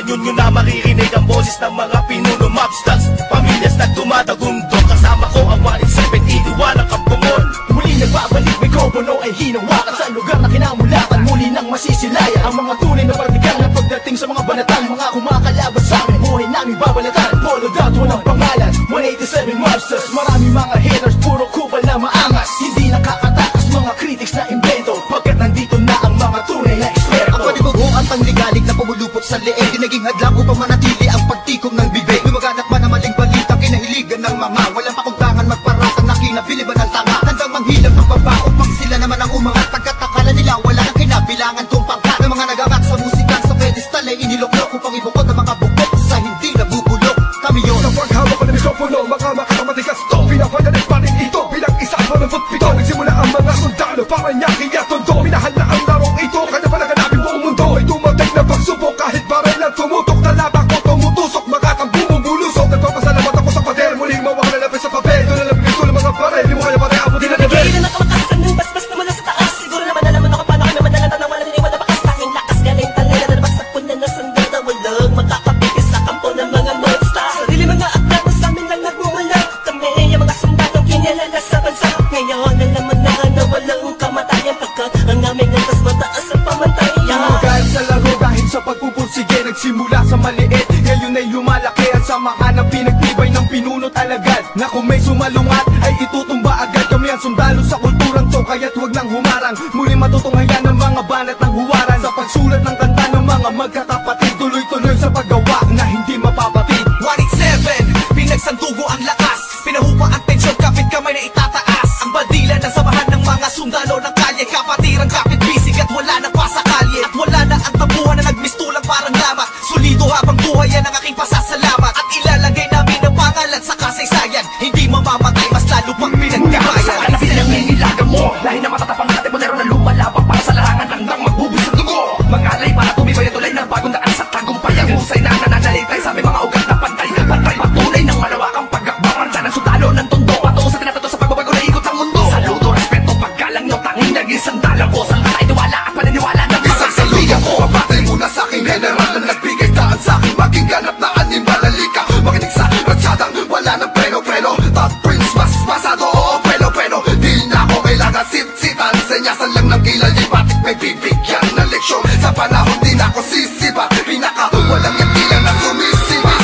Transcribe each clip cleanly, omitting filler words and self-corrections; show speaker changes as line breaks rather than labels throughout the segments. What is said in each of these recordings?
Ngayon nyo na maririnig ang boses ng mga pinuno mobsters, pamilyas na dumadagundong. Kasama ko ang 187, iniwalang kampungon.
Muli nagbabalik, mikropono ay hinawakan sa lugar na kinamulatan. Muli nang masisilayan ang mga tunay na partikal na pagdating sa mga banatan. Mga kumakalaban sa amin, buhay namin babalatan. Follow that, walang pangalan, 187 mobsters. Marami mga haters, puro kupal na maangas. Hindi nakakatakas mga critics na invento, pagkat nandito na ang mga tunay na eksperto.
Ang panibugo at pangligalig na pumulupot sa leeg, di naging hadlang upang manatili ang pagtikom ng bibig. Lumaganap man ang maling balita, kinahiligan ng mga walang pakundangan magparatang na kinabiliban ng tanga. Handang manghilang ng babaot, pag sila naman ang umangat. Pagkat akala nila wala nang kinabilangan kung pangkat. Ng mga nagagat sa musikan sa pedestal ay iniloklok upang ibukod ang mga bukod sa hindi nabubulok. Kami yun
sa paghawak ng mikropono, mga makakamatigas to. Pinapadalit pa rin ito bilang isa sa 27. Nagsimula ang mga sundalo para niya kaya tondo. Minahal na ang larong ito, kanya pa naganapin buong mundo. Ay dumating na pagsubok kahit baril lang tumutok. Talabak ko tumutusok, makakambong bulusok. Nagpapasalamat ako sa pader, muling mawak na lapis sa papel. Doon na lang gusto ng mga baril, di mo kaya pare abutin na level.
Bigay na nakamatasan ng basbas na mula sa taas. Siguro naman alam mo na kung paano kami madalatan ng wala niniwala na bakas. Tanging lakas galing talaga na nabagsak ko na nasandata. Walang makakapigil sa kampo ng mga monster. Sarili mga akda na sa amin lang nagmumula. Kami yung mga sundalong kinilala sa bansa. Ngayon nalaman na walang kamatayan, pagkat ang aming landas mataas ang pamantayan.
Kahit sa laro, dahil sa pagpupursige, nagsimula sa maliit, ngayon ay lumalaki at samahan ang pinagtibay ng pinuno't alagad. Na kung may sumalungat ay itutumba agad. Kami ang sundalo sa kulturang to, kaya't huwag nang humarang. Muli matutunghayan ng mga banat ng huwaran. Sa pagsulat ng kanta ng mga magkakapatid, tuloy-tuloy sa paggawa na hindi mapapatid.
187, pinagsandugo ang lakas. Pinahupa ang tensyon, kapit kamay na itataas. Ang badila ng samahan ng mga sundalo ng kalye. Kapatirang kapit bisig at wala nang pasakalye. At wala na ang tabuhan na nagmistulang parang lamat. Sulido habang buhay yan ang aking pasasalamat. At ilalagay namin ang pangalan sa kasaysayan. Hindi mamamatay, mas lalo pang pinagkabayan.
Sa kanapin ang nangilagan mo, lahi na matatapang natin mo na lumalabang para sa larangan hanggang magbubus ng dugo. Mangalay para tumibay at tulay ng bagong daan sa tagumpay. Ang husay na nananalitay sa aming mga ugat na pantay. Pantay patunay ng malawakang pagkakbangan sa ng sundalo ng tondo. Patungo sa tinatato sa pagbabago na ikot ang mundo. Saludo, respeto, paggalang nyo, tanging naging sandalang ko. Sa katay, tiwala at paniniwala ng mga
Saludo ko, papatay muna sa aking general na nagbigay daan sa aking maging ganap na animal. Halika, makinig sa ratsadang wala ng preno-preno. Top Prince, mas pasado, oo, preno-preno. Di na ako kailangan sit-sitan. Senyasan lang ng kilay, di batik may bibigyan ng leksyon. Sa panahon di na ako sisipa, pinaka walang yakila na sumisipa.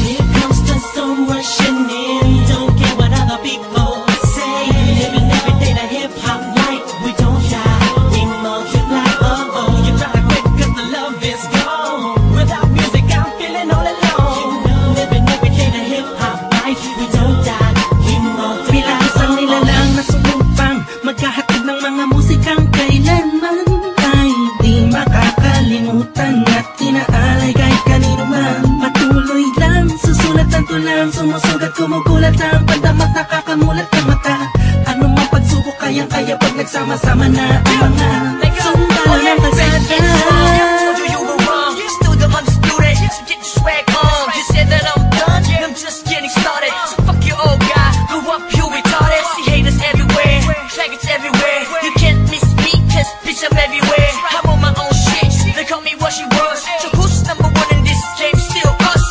Here comes the sun rushing in. Don't care what other people say. Living every day the hip-hop life. We don't die, we multiply. Oh, you try to quit 'cause the love is gone. Without music I'm feeling all alone. Living every day the hip-hop life. We don't die, we multiply. Bilang isang nilalang na sumupang maghahatid ng mga musikang kailanman ay di makakalimutan at inaalay kahit kanino man. Patuloy lang, susulat ang tulang, sumusugat, kumugulat ang pandamat, nakakamulat ang mata. Ano mang pagsubok, kayang-kaya pag nagsama-sama na ang mga sundalo ng kalsada. You were wrong, still the undisputed, so get your swag on. You said that I'm done, I'm just getting started. So fuck your old guy, grew up you retarded. See haters everywhere, faggots everywhere. You can't miss me, cause bitch I'm everywhere. I'm on my own shit, they call me what she was. So who's number one in this game? Still us,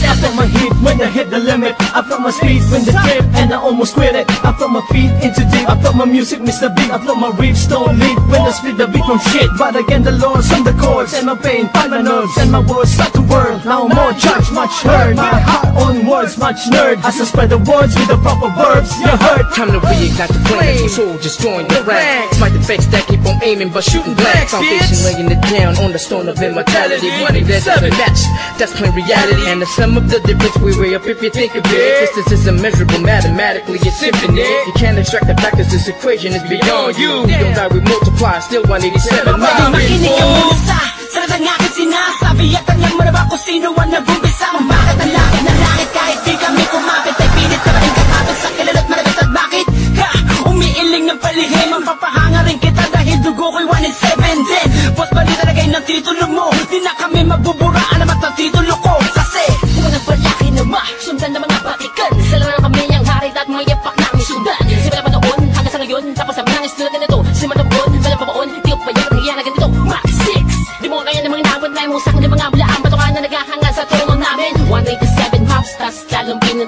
I felt
187.
my heat when I hit the limit. I felt my speed when the trip and I almost quit it. I felt my feet into deep. I felt my music miss the beat. I felt my riffs don't lead when I split the beat from shit. But again the Lord's on the chords and my pain find my nerves and my words start to whirl. Now more judge, much heard. My heart on words, much nerd. As I spread the words with the proper verbs, you heard.
Time to reignite the flame. My soul just joined the ranks. Smite the fakes that keep on aiming but shooting blank. Foundation laying it down on the stone of immortality. Money that's unmatched, that's plain reality. And the sum of the difference we weigh up if you think of it. Distance is immeasurable, mathematically it's infinite. You can't extract the fact that this equation is beyond you. We don't die, we multiply, still 187.
Makinig ka muna sa sarap ng aking sinasabi. At alam mo na ba kung sino ang nag-umpisa? Kung bakit ang langit na langit kahit di kami kumapit. Ay pilit na rin kakapit sa kilala't malabit. At bakit ka umiiling ng palihim? Ang papahanga rin kita dahil dugo ko'y 187 din. Boss bali talagay ng titulo mo. Di na kami magbuburaan naman ang titulo ko. Kasi kung nagbalaki na sundan ng mga batikan. Sila na kami ang hari at mga yapak namin sundan. Simula pa noon hanggang sa ngayon. Tapos sa mga istulad na ito. Simula pa noon, walang pabaon. Di ko pa yan, nangyayari na ganito. Max 6, di mo kaya ng mga inabot na yung musang ng mga bulaan. Batukan na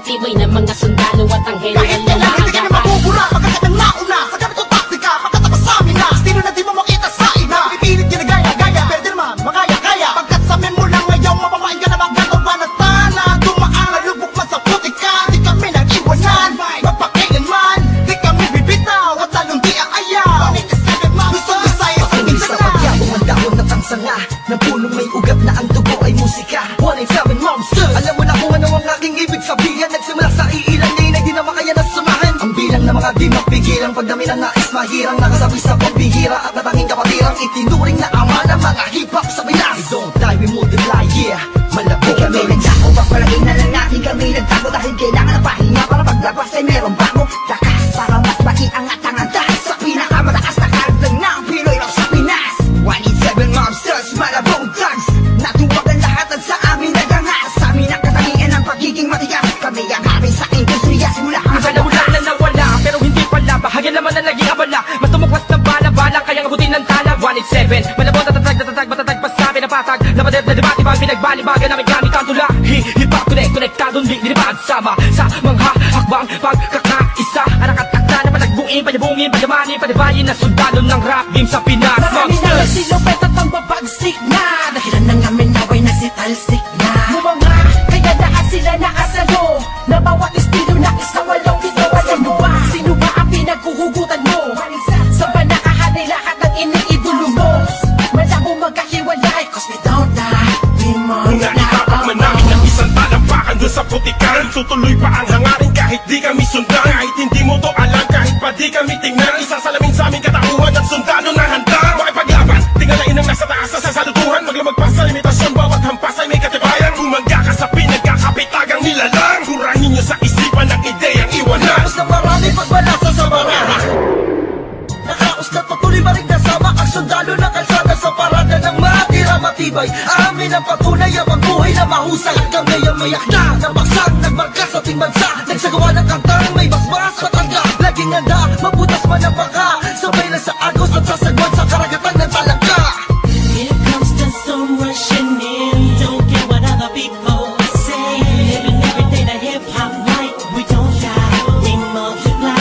tibay ng mga sundalo at ang
Kahit
general na
kailan hindi ka na
maagapan.
mabubura Pagkat ang nauna sa ganito taktika Pagkatapos sa amin na Estilo na di mo makita sa ina Pinipilit ginagaya-gaya Pwede naman makaya-kaya Pagkat sa amin mo lang ngayon Mapamain ka na magagawa na tana Dumaan na lubok man sa putika Di kami nag-iwanan Magpakailanman Di kami bibitaw At lalong di aayaw Gusto Visayas sa
Patuloy sa pagyabong ang dahon na tangsanga Ng punong may ugat na ang dugo ay musika 187 Monsters. Alam mo na kung ano ang aking ibig sabihin Nagsimula sa iilan ngayon ay di na makaya na sumahan Ang bilang na mga di mapigilang Pagdami na nais mahirang Nakasabi sa pagbihira At natanging kapatirang Itinuring na ama ng mga hip-hop sa Pinas We don't die, we multiply, yeah Malabo
Kami nagdako, papalagay na lang natin kami nagtago Dahil kailangan ng pahinga para paglabas ay merong bago Lakas para mas maiangat ang antas Sa pinakamataas na karagdag ng Pinoy rap sa Pinas 187 Monsters, Malabong Thugs Natuwag ang lahat at sa amin nagangas Sa amin ang katangian ng pagiging matigas Kami ang amin sa industriya simula ang
Wala na nawala, pero hindi pala Bahagyan naman na naging abala Mas tumuklas na bala-bala Kayang abutin ng tala 187, malabon tatatag Matatag pa sa pinapatag Napadeb na debate Pag pinagbalibagan namin gamit ang tula Hip-hop connect, konektadong dinibad Sama sa mga hakbang pagkakaisa Anakatakta na panagbuin Panyabungin, panyamanin, panibayin Na sundalo ng rap game sa Pinas
Marami na
Monsters.
silupet at ang babagsik na Dahilan ng amin naway nagsitalsik na Mga kaya lahat sila nakasalo Na bawat estilo na isang walong ito Alam mo ba? Sino ba ang pinaghuhugutan mo? Sa ba nakahanay lahat ng iniidolo mo? Malabo magkahiwalay Cause we don't die We
Naipapak man namin ng isang talampakan doon sa putikan Tutuloy pa ang hangarin kahit di kami sundan Kahit hindi mo to alam, kahit pa di kami tingnan Isasalamin sa aming katauhan ng sundalo na handa Makipaglaban, tingalain ang nasa taas sa sasalutuhan Maglamag pa sa limitasyon, bawat hampas ay may katibayan Bumangga ka sa pinagkakapitagang nilalang Kurahin nyo sa isipan ng ideyang iwanan
Tapos na marami pagbalasa sa mga Nakaos na patuloy maring nasama Ang sundalo ng kalsada sa parada ng matira matibay Amin ang patunay ang pagbuhay na mahusay At kami ang mayak na nabaksak Nagmarka sa ating bansa Nagsagawa ng kantang may basbas matanda Laging handa, mabutas man ang baka Sabay lang sa agos at sasagwan sa karagatan ng talaga
Here comes the sun rushing in Don't care what other people say Living every day the hip-hop life We don't die, we multiply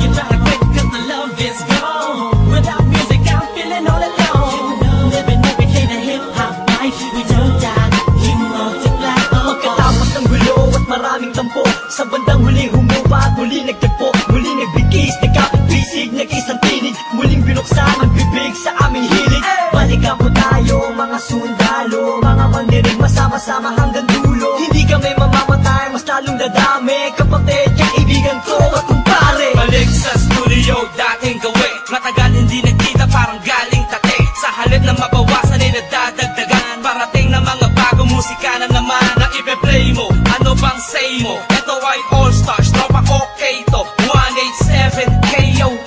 You gotta quit cause the love is gone Without music I'm feeling all alone Living every day the hip-hop life We don't die, we multiply
Pagkatapos ng gulo at maraming tampo Sa bandang huli humupa at muli nagtagpo Muli nagbigis, nagkapit-bisig, nag-isang tinig Muling binuksan ang bibig sa aming hilig Balikan po tayo mga sundalo Mga mandinig masama-sama hanggang dulo Hindi kami mamamatay, mas lalong dadami Kapatid, kaibigan ko at kumpare
Balik sa studio, dating gawi Matagal hindi nagkita, parang galing tate Sa halip na mabawasan ay nadadagdagan Parating na mga bagong musika na naman Na ipe-play mo, ano bang say mo? Ito ay all-stars, tropa okay to 187 KON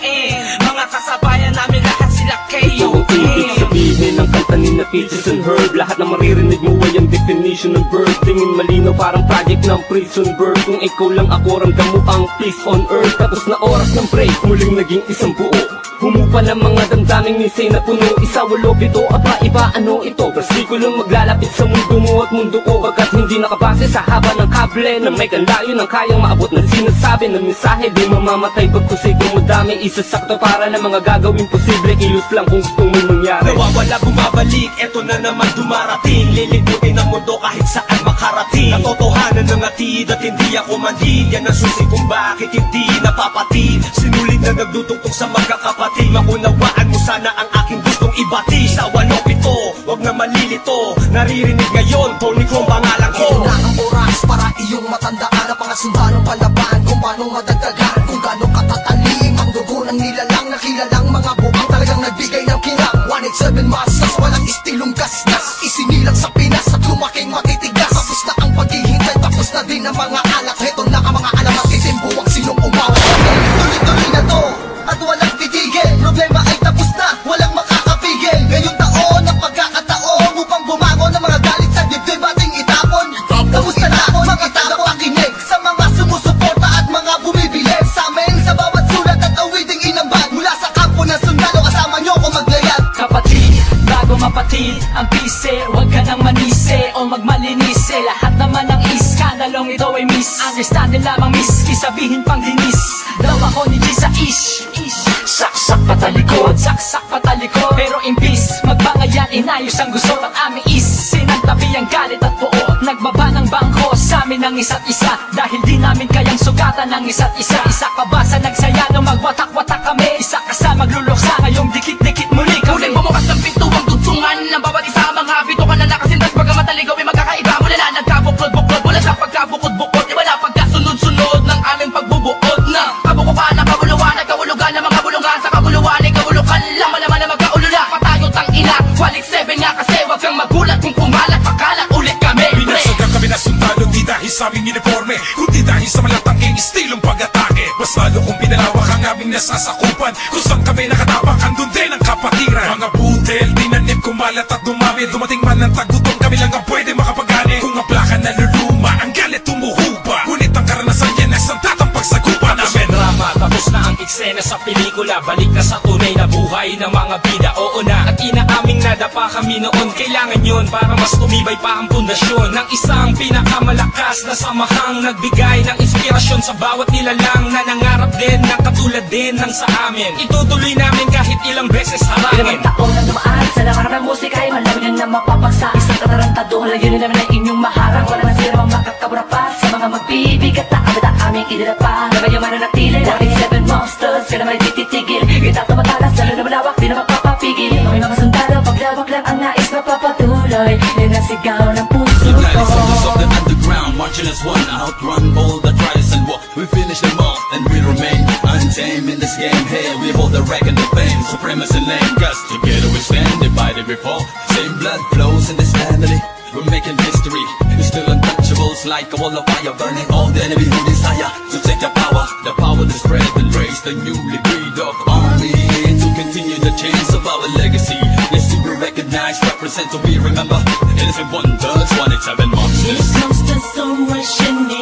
Mga kasabayan namin lahat sila KON
Ibig sabihin ng kanta ni na Peaches and Herb Lahat na maririnig mo ay ang definition ng bird Tingin malinaw parang project ng prison bird Kung ikaw lang ako ramdam mo ang peace on earth Tapos na oras ng break, muling naging isang buo Humupa ng mga damdaming nisay na puno Isa, walo, pito, aba, iba, ano ito? Versikulong maglalapit sa mundo mo at mundo ko Pagkat hindi nakabase sa haba ng kable Na may kanlayo ng kayang maabot ng sinasabi ng mensahe Di mamamatay pagkusay kung madami Isasakto para ng mga gagawin posible Kilos lang kung gusto mong mangyari
Nawawala, bumabalik, eto na naman dumarating Lilibutin ang mundo kahit saan makarating Natotohanan ng atid at hindi ako manhid Yan ang susi kung bakit hindi napapatid Sinulit na nagdutungtong sa magkakapatid Maunawaan mo sana ang aking gustong ibati Sa 107, wag na malilito Naririnig ngayon, Tony Chrome pangalan ko
Ito na ang oras para iyong matandaan Ang mga sundalong palaban kung paano madagdagan Kung gano'ng katatalim ang dugo ng nilalang Nakilalang mga buwang talagang nagbigay ng kinang 187 Monsters, walang istilong gasgas Isinilang sa Pinas at lumaking matitigas Tapos na ang paghihintay, tapos na din ang mga alak Heto na ang mga alamat, itimbuwang sinong umawa Tuloy-tuloy na to at walang titigil Problema ay tapos na, walang makakapigil Ngayong taon ang pagkakataon Upang bumangon ng mga galit sa dibdib ating itapon Kamusta na mga tagapakinig Sa mga sumusuporta at mga bumibilig Sa amin sa bawat sulat at awiding inambag Mula sa kampo ng sundalo kasama nyo kung maglayag
Kapatid, bago mapatid ang pise Huwag ka nang manise o magmalinise Lahat naman ng iskandalo talong ito ay miss. Understanding lamang miss, kisabihin pang dinis. Daw ako ni G sa ish. Saksak patalikod, saksak patalikod. Pero imbis magbangayan, inayos ang gusto at aming is. Sinantabi ang galit at puot, nagbaba ng bangko sa amin ng isa't isa. Dahil di namin kayang sugatan ng isa't isa. Isa ka ba sa nagsaya nung magwatak-watak kami? Isa ka sa magluluksa ngayong dikit-dikit muli kami.
Muling bumukas ng pintuang dugtungan ng bawat isa. Mga bito ka na nakasintas pagka mataligaw ay magkakaiba. Mula na nagkabuklod-buklod, mula sa pagkabukod-bukod, iba na pagkasunod-sunod ng aming pagbubuod na kabukukan ng kabuluhan at kahulugan ng mga bulungan. Sa kabuluhan ay kahulukan lang, malaman na magkaulula. Patayot ang ina, walik 7 nga kasi wag kang magulat kung kumalat, pakalat ulit kami.
Binasagang kami na sundalo, di dahil sa aming uniforme, kundi dahil sa malatangking estilong pag-atake. Mas lalo kung pinalawak ang aming nasasakupan, kung saan kami nakatapak, andun din ang kapatiran. Mga budel, tinanim, kumalat at dumami. Dumating man ng tagutom, kami lang ang pwede makapagani. Kung ang plaka naluluma, ang galit tumuhuba. Ngunit ang karanasan yan ay santatang pagsagupa namin.
Drama, tapos na ang eksena sa pelikula. Balik na sa tunay na buhay ng mga bida. Oo na, at inaaming nadapa kami noon. Kailangan yun para mas tumibay pa ang pundasyon ng isang pinakamalakas na samahang nagbigay ng inspirasyon sa bawat nilalang na nangarap din na katulad din ng sa amin. Itutuloy namin kahit ilang beses harangin.
Ilang taon na dumaan sa lakarap ng musika ay malamin na mapapagsa. Isang katarantado, layunin namin ay inyong maharang. Wala man sila mang makakabura pa sa mga magbibigat na abad ang aming idinapa. Na kayo mananatili, dating 7 monsters, kaya naman ititigil. Kita tumatalas, lalo na malawak, di na magpapapigil. May mga sundalo, paglawak lang ang nais mapapatuloy. Yan ang sigaw ng puso ko.
Soldiers of the underground, marching as one, outrun all the trials and war. We finish them all, and we remain untamed in this game. Hey, we hold the rank and the fame, supremacy lane. Cause together we stand, divided we fall. Same blood flows in this family. We're making history, we're still untouchables. Like a wall of fire, burning all the enemy who desire to take the power to spread and raise the newly breed of army. To continue the chains of our legacy. Yes, to be recognized, represent, so we remember. Innocent wonders, 187 monsters.
Here comes the sun rushing in.